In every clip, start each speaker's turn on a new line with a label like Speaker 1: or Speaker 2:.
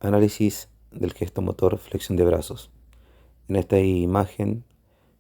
Speaker 1: Análisis del gesto motor, flexión de brazos. En esta imagen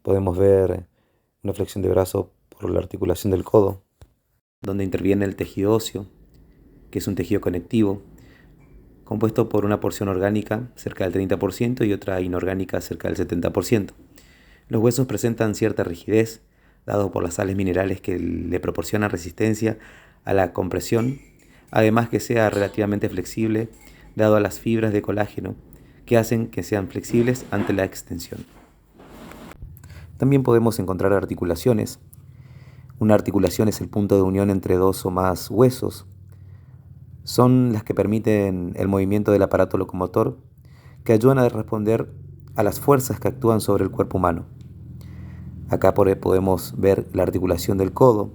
Speaker 1: podemos ver una flexión de brazo por la articulación del codo, donde interviene el tejido óseo, que es un tejido conectivo, compuesto por una porción orgánica cerca del 30% y otra inorgánica cerca del 70%. Los huesos presentan cierta rigidez, dado por las sales minerales que le proporcionan resistencia a la compresión, además que sea relativamente flexible, dado a las fibras de colágeno que hacen que sean flexibles ante la extensión. También podemos encontrar articulaciones. Una articulación es el punto de unión entre dos o más huesos. Son las que permiten el movimiento del aparato locomotor, que ayudan a responder a las fuerzas que actúan sobre el cuerpo humano. Acá podemos ver la articulación del codo,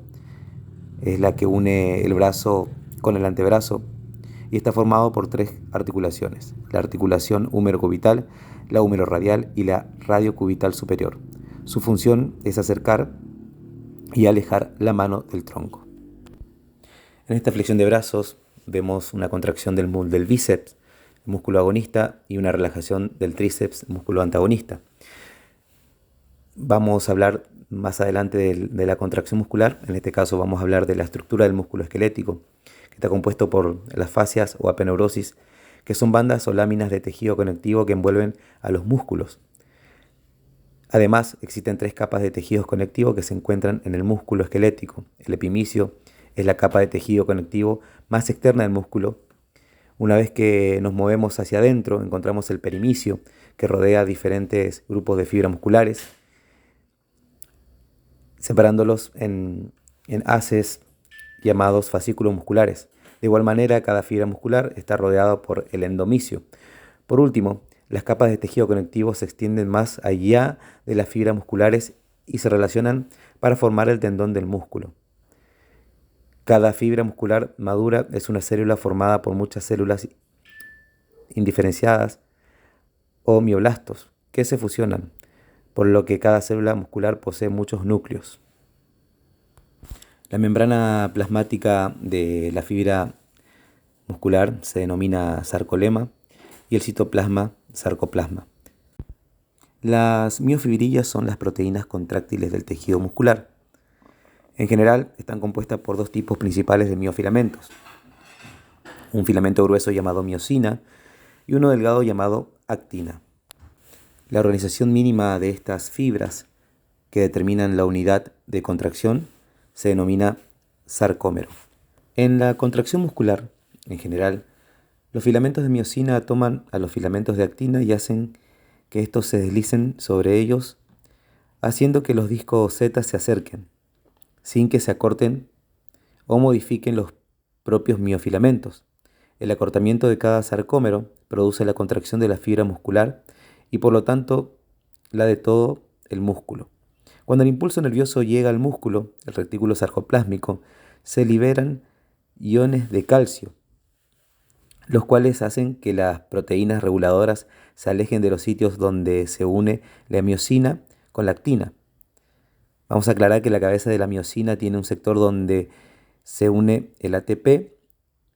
Speaker 1: es la que une el brazo con el antebrazo y está formado por tres articulaciones: la articulación húmero-cubital, la húmero-radial y la radiocubital superior. Su función es acercar y alejar la mano del tronco. En esta flexión de brazos vemos una contracción del bíceps, músculo agonista, y una relajación del tríceps, músculo antagonista. Vamos a hablar más adelante de la contracción muscular. En este caso vamos a hablar de la estructura del músculo esquelético, que está compuesto por las fascias o apeneurosis, que son bandas o láminas de tejido conectivo que envuelven a los músculos. Además, existen tres capas de tejidos conectivos que se encuentran en el músculo esquelético. El epimicio es la capa de tejido conectivo más externa del músculo. Una vez que nos movemos hacia adentro, encontramos el perimicio, que rodea diferentes grupos de fibras musculares, separándolos en haces llamados fascículos musculares. De igual manera, cada fibra muscular está rodeada por el endomisio. Por último, las capas de tejido conectivo se extienden más allá de las fibras musculares y se relacionan para formar el tendón del músculo. Cada fibra muscular madura es una célula formada por muchas células indiferenciadas o mioblastos que se fusionan, por lo que cada célula muscular posee muchos núcleos. La membrana plasmática de la fibra muscular se denomina sarcolema y el citoplasma sarcoplasma. Las miofibrillas son las proteínas contráctiles del tejido muscular. En general están compuestas por dos tipos principales de miofilamentos: un filamento grueso llamado miosina y uno delgado llamado actina. La organización mínima de estas fibras, que determinan la unidad de contracción, se denomina sarcómero. En la contracción muscular, en general, los filamentos de miosina toman a los filamentos de actina y hacen que estos se deslicen sobre ellos, haciendo que los discos Z se acerquen, sin que se acorten o modifiquen los propios miofilamentos. El acortamiento de cada sarcómero produce la contracción de la fibra muscular y por lo tanto la de todo el músculo. Cuando el impulso nervioso llega al músculo, el retículo sarcoplásmico, se liberan iones de calcio, los cuales hacen que las proteínas reguladoras se alejen de los sitios donde se une la miosina con la actina. Vamos a aclarar que la cabeza de la miosina tiene un sector donde se une el ATP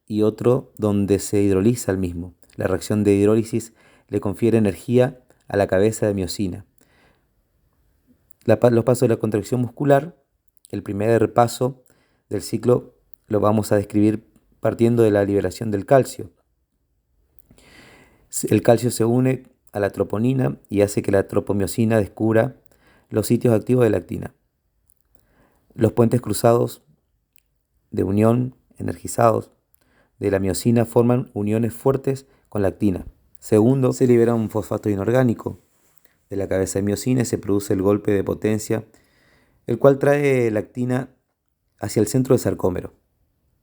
Speaker 1: y otro donde se hidroliza el mismo. La reacción de hidrólisis le confiere energía a la cabeza de miosina. Los pasos de la contracción muscular, el primer paso del ciclo lo vamos a describir partiendo de la liberación del calcio. El calcio se une a la troponina y hace que la tropomiosina descubra los sitios activos de la actina. Los puentes cruzados de unión energizados de la miosina forman uniones fuertes con la actina. Segundo, se libera un fosfato inorgánico de la cabeza de miosina y se produce el golpe de potencia, el cual trae la actina hacia el centro del sarcómero.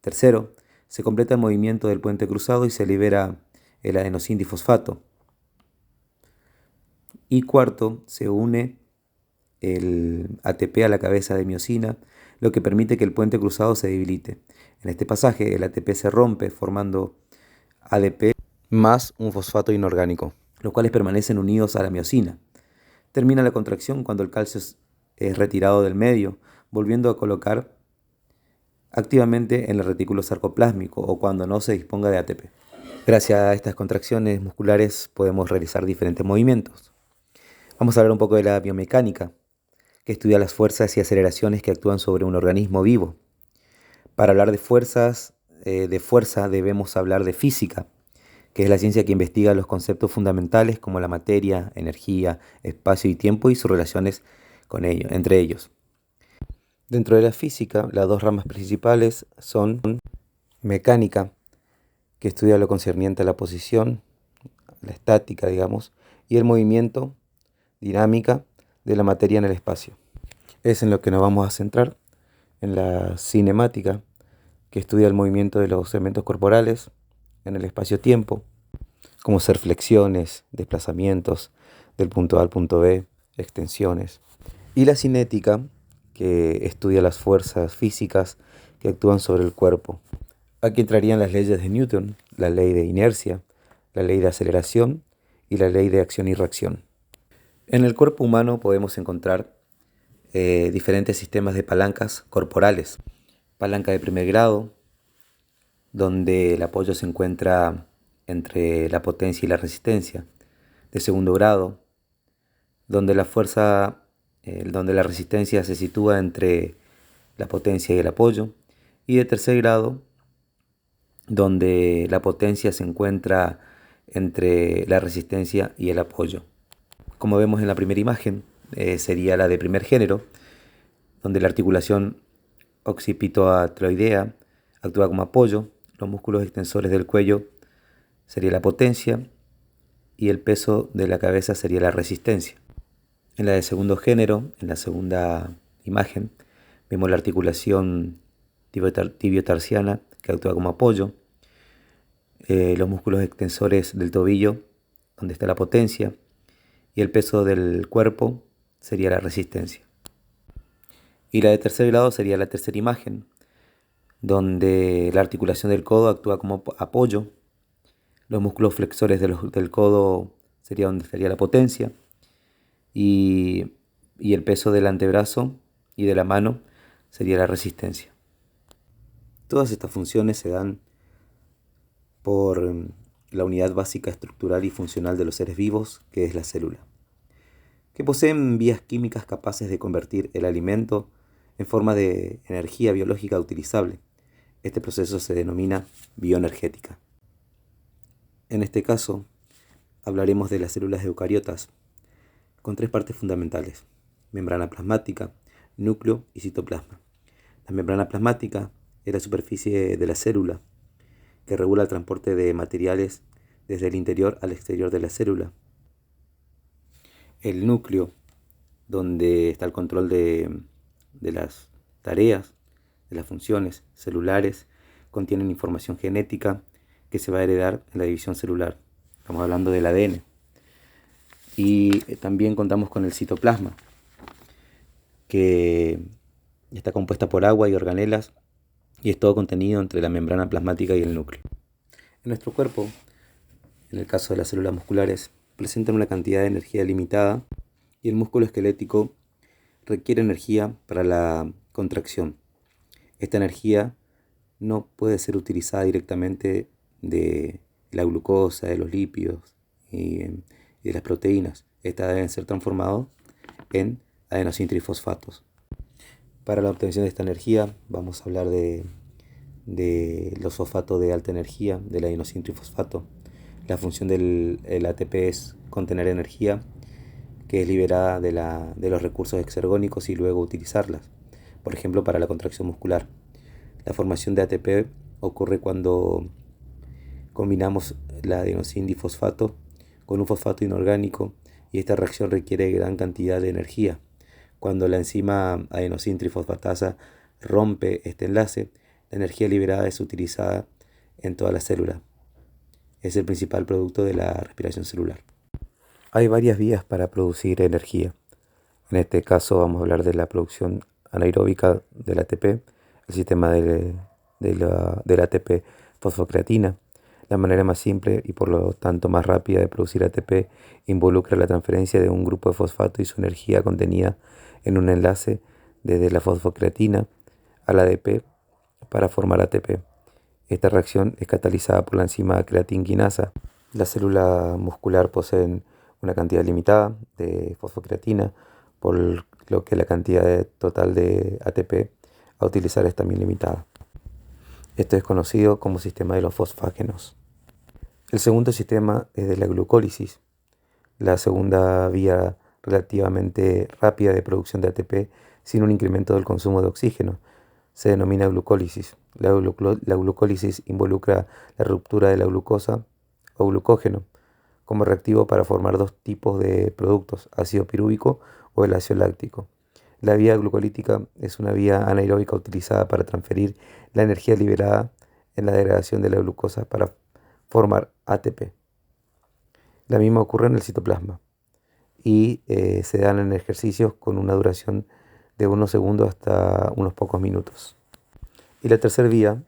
Speaker 1: Tercero, se completa el movimiento del puente cruzado y se libera el adenosindifosfato. Y cuarto, se une el ATP a la cabeza de miosina, lo que permite que el puente cruzado se debilite. En este pasaje, el ATP se rompe formando ADP más un fosfato inorgánico, los cuales permanecen unidos a la miosina. Termina la contracción cuando el calcio es retirado del medio, volviendo a colocar activamente en el retículo sarcoplásmico o cuando no se disponga de ATP. Gracias a estas contracciones musculares podemos realizar diferentes movimientos. Vamos a hablar un poco de la biomecánica, que estudia las fuerzas y aceleraciones que actúan sobre un organismo vivo. Para hablar de fuerza debemos hablar de física, que es la ciencia que investiga los conceptos fundamentales como la materia, energía, espacio y tiempo y sus relaciones entre ellos. Dentro de la física, las dos ramas principales son mecánica, que estudia lo concerniente a la posición, la estática, digamos, y el movimiento, dinámica, de la materia en el espacio. Es en lo que nos vamos a centrar, en la cinemática, que estudia el movimiento de los elementos corporales en el espacio-tiempo, como ser flexiones, desplazamientos del punto A al punto B, extensiones. Y la cinética, que estudia las fuerzas físicas que actúan sobre el cuerpo. Aquí entrarían las leyes de Newton, la ley de inercia, la ley de aceleración y la ley de acción y reacción. En el cuerpo humano podemos encontrar diferentes sistemas de palancas corporales. Palanca de primer grado, donde el apoyo se encuentra entre la potencia y la resistencia. De segundo grado, donde donde la resistencia se sitúa entre la potencia y el apoyo. Y de tercer grado, donde la potencia se encuentra entre la resistencia y el apoyo. Como vemos en la primera imagen, sería la de primer género, donde la articulación occipitoatloidea actúa como apoyo, los músculos extensores del cuello sería la potencia y el peso de la cabeza sería la resistencia. En la de segundo género, en la segunda imagen, vemos la articulación tibiotarsiana que actúa como apoyo, los músculos extensores del tobillo, donde está la potencia, y el peso del cuerpo sería la resistencia. Y la de tercer grado sería la tercera imagen, donde la articulación del codo actúa como apoyo, los músculos flexores del codo sería donde estaría la potencia, y el peso del antebrazo y de la mano sería la resistencia. Todas estas funciones se dan por la unidad básica estructural y funcional de los seres vivos, que es la célula, que poseen vías químicas capaces de convertir el alimento en forma de energía biológica utilizable. Este proceso se denomina bioenergética. En este caso, hablaremos de las células eucariotas, con tres partes fundamentales: membrana plasmática, núcleo y citoplasma. La membrana plasmática es la superficie de la célula, que regula el transporte de materiales desde el interior al exterior de la célula. El núcleo, donde está el control de las tareas, de las funciones celulares, contienen información genética que se va a heredar en la división celular. Estamos hablando del ADN. Y también contamos con el citoplasma, que está compuesta por agua y organelas y es todo contenido entre la membrana plasmática y el núcleo. En nuestro cuerpo, en el caso de las células musculares, presentan una cantidad de energía limitada y el músculo esquelético requiere energía para la contracción. Esta energía no puede ser utilizada directamente de la glucosa, de los lípidos y de las proteínas. Estas deben ser transformadas en adenosintrifosfatos. Para la obtención de esta energía vamos a hablar de los fosfatos de alta energía, del adenosintrifosfato. La función del ATP es contener energía que es liberada de los recursos exergónicos y luego utilizarlas, por ejemplo para la contracción muscular. La formación de ATP ocurre cuando combinamos el adenosindifosfato con un fosfato inorgánico y esta reacción requiere gran cantidad de energía. Cuando la enzima adenosintrifosfatasa rompe este enlace, la energía liberada es utilizada en toda la célula. Es el principal producto de la respiración celular. Hay varias vías para producir energía. En este caso vamos a hablar de la producción anaeróbica del ATP, el sistema del ATP fosfocreatina. La manera más simple y por lo tanto más rápida de producir ATP involucra la transferencia de un grupo de fosfato y su energía contenida en un enlace desde la fosfocreatina al ADP para formar ATP. Esta reacción es catalizada por la enzima creatinquinasa. Las células muscular poseen una cantidad limitada de fosfocreatina, por lo que la cantidad total de ATP a utilizar es también limitada. Esto es conocido como sistema de los fosfágenos. El segundo sistema es de la glucólisis, la segunda vía relativamente rápida de producción de ATP sin un incremento del consumo de oxígeno. Se denomina glucólisis. La glucólisis involucra la ruptura de la glucosa o glucógeno como reactivo para formar dos tipos de productos, ácido pirúvico o el ácido láctico. La vía glucolítica es una vía anaeróbica utilizada para transferir la energía liberada en la degradación de la glucosa para formar ATP. La misma ocurre en el citoplasma y se dan en ejercicios con una duración de unos segundos hasta unos pocos minutos. Y la tercera vía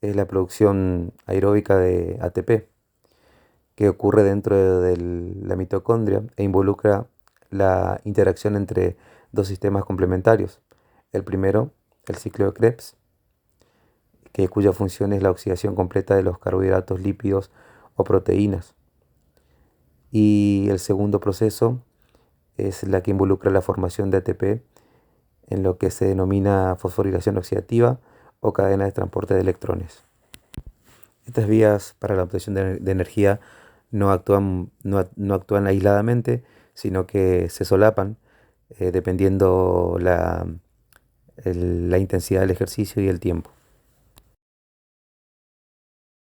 Speaker 1: es la producción aeróbica de ATP, que ocurre dentro de la mitocondria e involucra la interacción entre dos sistemas complementarios. El primero, el ciclo de Krebs, cuya función es la oxidación completa de los carbohidratos, lípidos o proteínas. Y el segundo proceso es la que involucra la formación de ATP en lo que se denomina fosforilación oxidativa o cadena de transporte de electrones. Estas vías para la obtención de energía no actúan aisladamente, sino que se solapan dependiendo la intensidad del ejercicio y el tiempo.